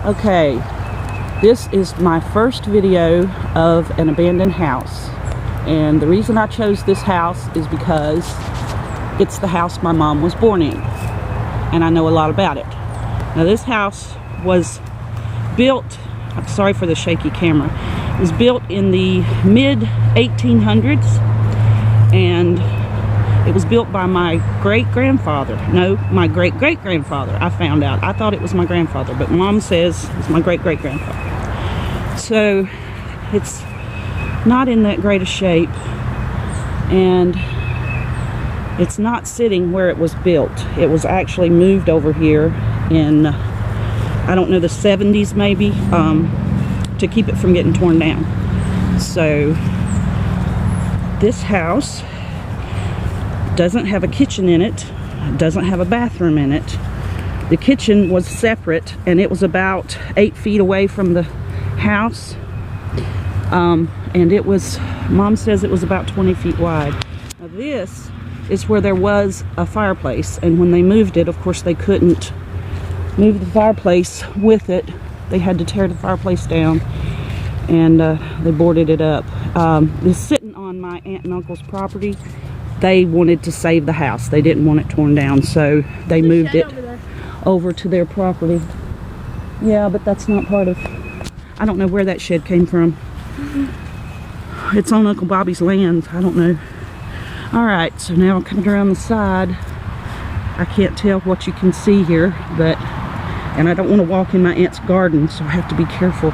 Okay, this is my first video of an abandoned house, and the reason I chose this house is because it's the house my mom was born in, and I know a lot about it. Now this house was built, I'm sorry for the shaky camera, it was built in the mid 1800s, and it was built by my great-grandfather. No, my great-great-grandfather, I found out. I thought it was my grandfather, but Mom says it's my great-great-grandfather. So, it's not in that great a shape, and it's not sitting where it was built. It was actually moved over here in, I don't know, the 70s maybe, to keep it from getting torn down. So, this house doesn't have a kitchen in it, doesn't have a bathroom in it. The kitchen was separate, and it was about 8 feet away from the house, and it was, Mom says it was about 20 feet wide. Now this is where there was a fireplace, and when they moved it, of course they couldn't move the fireplace with it. They had to tear the fireplace down, and they boarded it up. It's sitting on my aunt and uncle's property. They wanted to save the house. They didn't want it torn down, so they moved it over to their property. Yeah, but that's not part of, I don't know where that shed came from. It's on Uncle Bobby's land. I don't know. Alright, so now I'm coming around the side. I can't tell what you can see here, but, and I don't want to walk in my aunt's garden, so I have to be careful.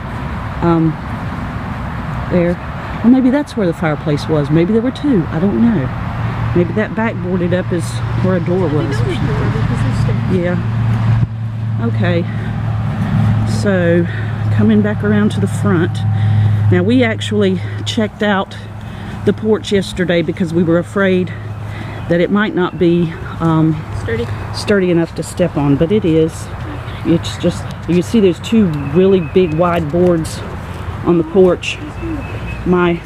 There. Well, maybe that's where the fireplace was. Maybe there were two. I don't know. Maybe that back boarded up is where a door was. Yeah. Okay. So, coming back around to the front. Now, we actually checked out the porch yesterday because we were afraid that it might not be sturdy enough to step on, but it is. It's just, you see there's two really big wide boards on the porch. My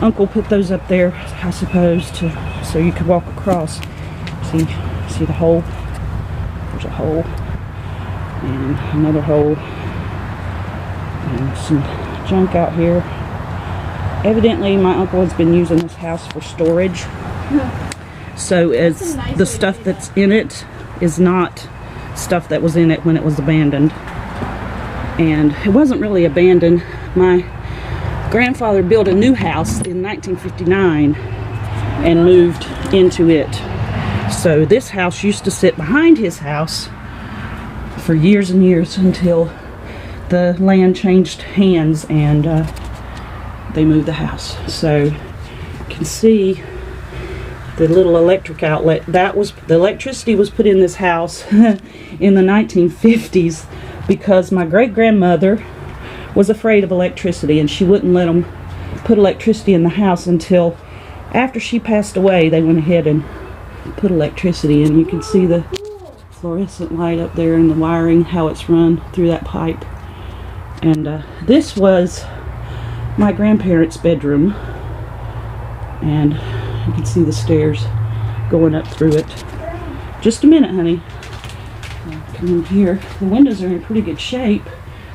uncle put those up there, I suppose, so you could walk across. See the hole? There's a hole, and another hole, and some junk out here. Evidently, my uncle has been using this house for storage. So, as the stuff that's in it is not stuff that was in it when it was abandoned, and it wasn't really abandoned. My grandfather built a new house in 1959 and moved into it. So this house used to sit behind his house for years and years until the land changed hands and they moved the house. So you can see the little electric outlet. That was, the electricity was put in this house in the 1950s because my great-grandmother was afraid of electricity, and she wouldn't let them put electricity in the house until after she passed away. They went ahead and put electricity in. You can see the fluorescent light up there and the wiring, how it's run through that pipe. And this was my grandparents' bedroom, and you can see the stairs going up through it. Just a minute, honey. Come in here. The windows are in pretty good shape.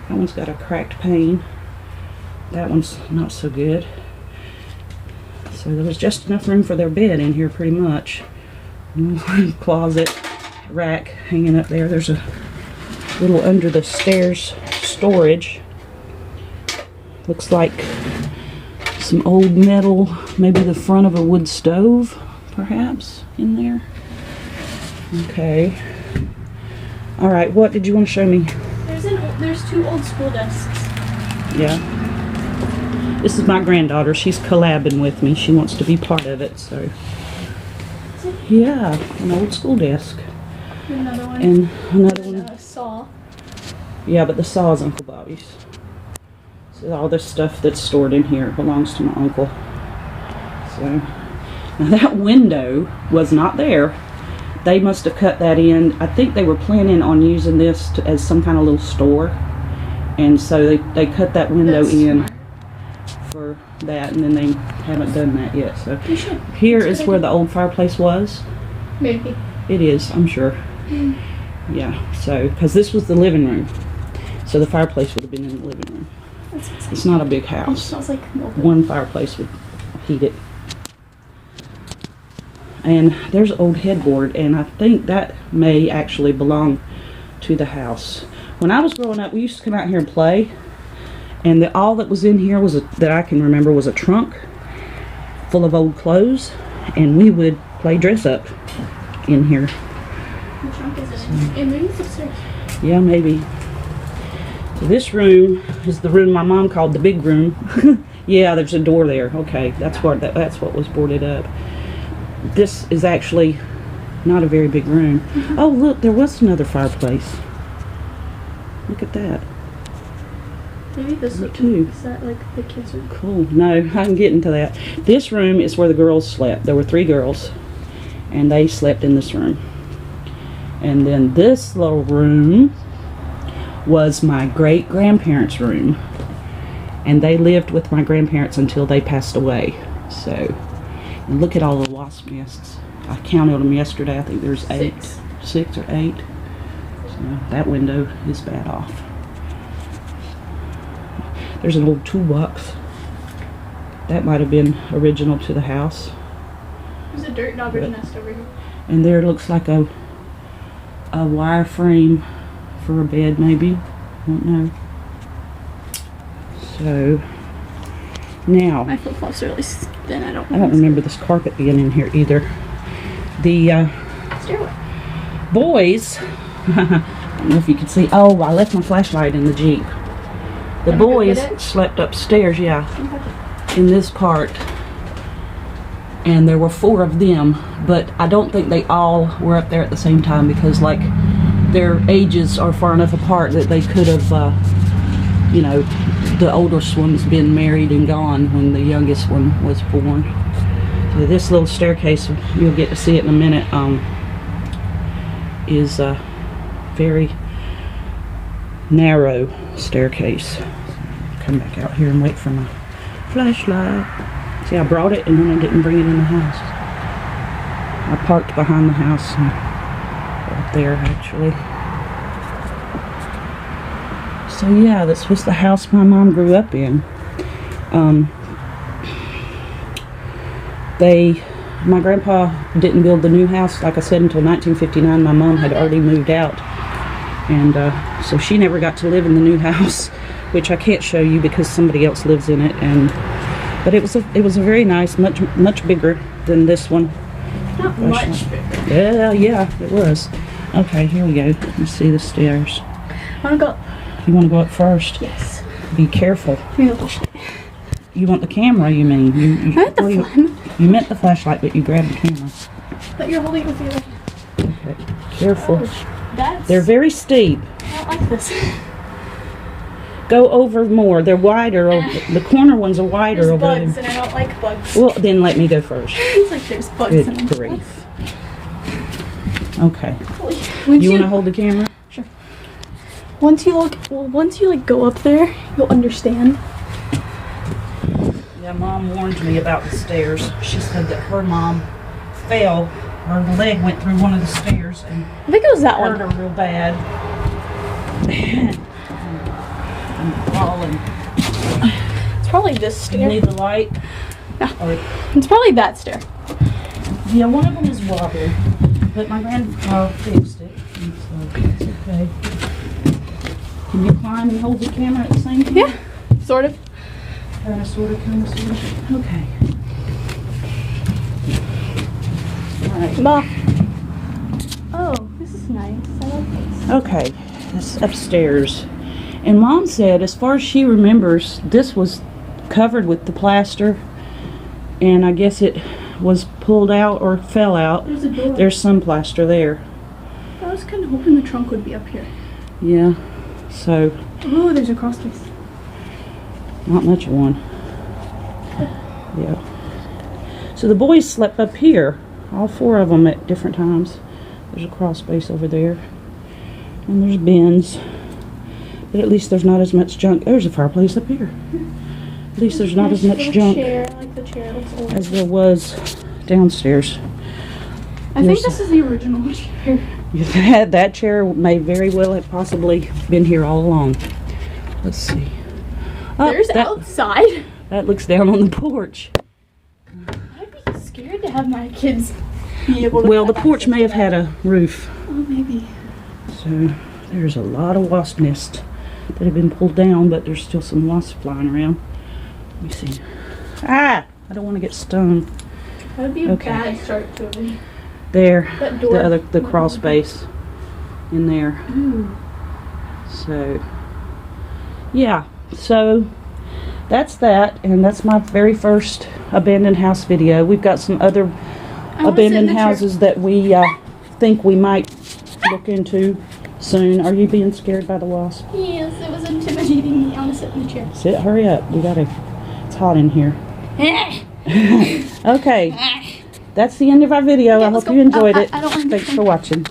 That one's got a cracked pane. That one's not so good. So there was just enough room for their bed in here pretty much. Closet, rack hanging up there. There's a little under the stairs storage. Looks like some old metal, maybe the front of a wood stove, perhaps, in there. Okay. Alright, what did you want to show me? There's two old school desks. Yeah. This is my granddaughter. She's collabing with me. She wants to be part of it, so. Yeah, an old school desk. Another one. And another one. A saw. Yeah, but the saw is Uncle Bobby's. So all this stuff that's stored in here belongs to my uncle. So, now that window was not there. They must have cut that in. I think they were planning on using this as some kind of little store. And so they cut that window in for that, and then they haven't done that yet. So here is where the old fireplace was. Maybe. It is, I'm sure. Yeah, so, because this was the living room. So the fireplace would have been in the living room. That's exciting. It's not a big It house. smells like milk. One fireplace would heat it. And there's an old headboard, and I think that may actually belong to the house. When I was growing up, we used to come out here and play, and all that was in here was that I can remember was a trunk full of old clothes, and we would play dress up in here. The trunk is in. Maybe it's upstairs. Yeah, maybe. So this room is the room my mom called the big room. Yeah, there's a door there. Okay, that's what was boarded up. This is actually not a very big room. Oh, look, there was another fireplace. Look at that. Maybe this Look, is too. Is that like the kids' room? Cool. No, I can get into that. This room is where the girls slept. There were 3 girls, and they slept in this room. And then this little room was my great-grandparents' room. And they lived with my grandparents until they passed away. So, and look at all the wasp nests. I counted them yesterday. I think there's 8. 6 or 8. So that window is bad off. There's an old toolbox. That might have been original to the house. There's a dirt dauber's nest over here. And there looks like a wire frame for a bed, maybe. I don't know. So now My flip flops are really thin. I don't remember this carpet being in here either. The stairway. boys, I don't know if you can see. Oh, I left my flashlight in the Jeep. The Wanna go boys get it? slept upstairs, yeah, Okay. in this part. And there were 4 of them, but I don't think they all were up there at the same time because, like, their ages are far enough apart that they could have, you know, the oldest one's been married and gone when the youngest one was born. So this little staircase, you'll get to see it in a minute, is a very narrow staircase. Come back out here and wait for my flashlight. See, I brought it and then I didn't bring it in the house. I parked behind the house and right there actually. So yeah, this was the house my mom grew up in. My grandpa didn't build the new house, like I said, until 1959. My mom had already moved out. And so she never got to live in the new house, which I can't show you because somebody else lives in it. But it was a very nice, much bigger than this one. Not much bigger. Yeah, it was. Okay, here we go. Let's see the stairs. I want to go. You want to go up first? Yes. Be careful. Give me the flashlight. You want the camera, you mean? I want the flashlight. You meant the flashlight, but you grabbed the camera. But you're holding it with your. Okay, careful. That's. They're very steep. I don't like this. Go over more. They're wider. The corner ones are wider There's over bugs, there. and I don't like bugs. Well, then let me go first. It's like there's bugs in them. Good grief. Okay. Once You want to hold the camera? Sure. Once you like go up there, you'll understand. Yeah, Mom warned me about the stairs. She said that her mom fell. Her leg went through one of the stairs and I think it was that hurt one. her real bad. And falling. It's probably this You stair. need the light? No. Or, It's probably that stair. yeah, one of them is wobbly, but my grandpa fixed it, and so it's okay. Can you climb and hold the camera at the same time? Yeah, sort of. Kind of, sort of. Okay. All right. Bah. Oh, this is nice. I like this. Okay, this upstairs. And Mom said, as far as she remembers, this was covered with the plaster, and I guess it was pulled out or fell out. There's a door. There's some plaster there. I was kind of hoping the trunk would be up here. Yeah, so Oh, there's a cross space. not much of one. Yeah. So the boys slept up here, all 4 of them at different times. There's a crawl space over there, and there's bins. But at least there's not as much junk. There's a fireplace up here. At least there's not as much Little junk chair. I like the chair. It looks old. as there was downstairs. I think this is the original chair. That chair may very well have possibly been here all along. Let's see. Oh, There's outside. That looks down on the porch. I'd be scared to have my kids be able to. Well, the porch may have had a roof. Oh, maybe. So there's a lot of wasp nests that have been pulled down, but there's still some wasps flying around. Let me see. Ah! I don't want to get stung. That would be a bad start to it. There. That door. The crawl space in there. Ooh. So, yeah. So that's that, and that's my very first abandoned house video. We've got some other abandoned houses that we think we might look into soon. Are you being scared by the wasp? Yes, it was intimidating me. I want to sit in the chair. Sit, hurry up. It's hot in here. Okay. That's the end of our video. I hope you enjoyed it. I don't want to Thanks for watching.